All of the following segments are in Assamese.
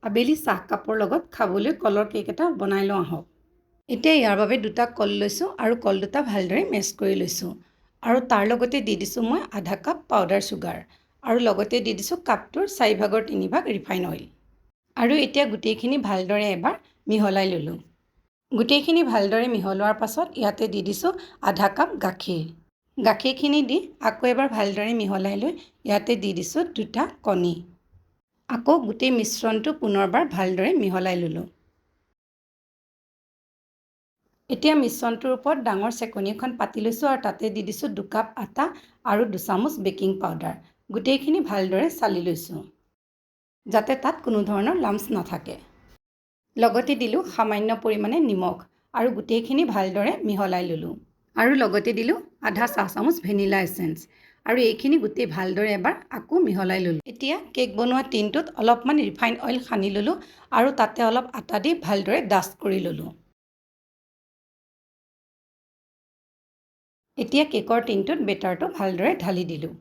আবেলি চাহ কাপৰ লগত খাবলৈ কলৰ কেক এটা বনাই লওঁ আহক। এতিয়া ইয়াৰ বাবে দুটা কল লৈছোঁ আৰু কল দুটা ভালদৰে মেছ কৰি লৈছোঁ আৰু তাৰ লগতে দি দিছোঁ মই আধা কাপ পাউডাৰ চুগাৰ আৰু লগতে দি দিছোঁ কাপটোৰ 4/3 ৰিফাইন অইল। আৰু এতিয়া গোটেইখিনি ভালদৰে এবাৰ মিহলাই ল'লোঁ। গোটেইখিনি ভালদৰে মিহলোৱাৰ পাছত ইয়াতে দি দিছোঁ আধা কাপ গাখীৰ। গাখীৰখিনি দি আকৌ এবাৰ ভালদৰে মিহলাই লৈ ইয়াতে দি দিছোঁ দুটা কণী। আকৌ গোটেই মিশ্ৰণটো পুনৰবাৰ ভালদৰে মিহলাই ল'লোঁ। এতিয়া মিশ্ৰণটোৰ ওপৰত ডাঙৰ চেকনি এখন পাতি লৈছোঁ আৰু তাতে দি দিছোঁ 2 কাপ আটা আৰু 2 চামুচ বেকিং পাউডাৰ। গোটেইখিনি ভালদৰে চালি লৈছোঁ যাতে তাত কোনো ধৰণৰ লাম্পছ নাথাকে। লগতে দিলোঁ সামান্য পৰিমাণে নিমখ আৰু গোটেইখিনি ভালদৰে মিহলাই ল'লোঁ। আৰু লগতে দিলোঁ আধা চাহ চামুচ ভেনিলা এছেঞ্চ আৰু এইখিনি গোটেই ভালদৰে এবাৰ আকৌ মিহলাই ল'লোঁ। এতিয়া কেক বনোৱা টিনটোত অলপমান ৰিফাইন অইল সানি ল'লোঁ আৰু তাতে অলপ আটা দি ভালদৰে ডাষ্ট কৰি ল'লোঁ। এতিয়া কেকৰ টিনটোত বেটাৰটো ভালদৰে ঢালি দিলোঁ।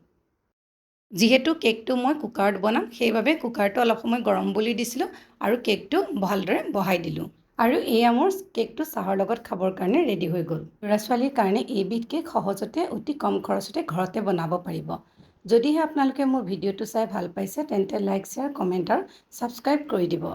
যিহেতু কেকটো মই কুকাৰত বনাম সেইবাবে কুকাৰটো অলপ সময় গৰম বুলি দিছিলোঁ আৰু কেকটো ভালদৰে বহাই দিলোঁ। আৰু এয়া মোৰ কেকটো চাহৰ লগত খাবৰ কাৰণে ৰেডি হৈ গ'ল। ল'ৰা-ছোৱালীৰ কাৰণে এইবিধ কেক সহজতে অতি কম খৰচতে ঘৰতে বনাব পাৰিব। যদিহে আপোনালোকে মোৰ ভিডিঅ'টো চাই ভাল পাইছে তেন্তে লাইক, শ্বেয়াৰ, কমেণ্ট আৰু ছাবস্ক্ৰাইব কৰি দিব।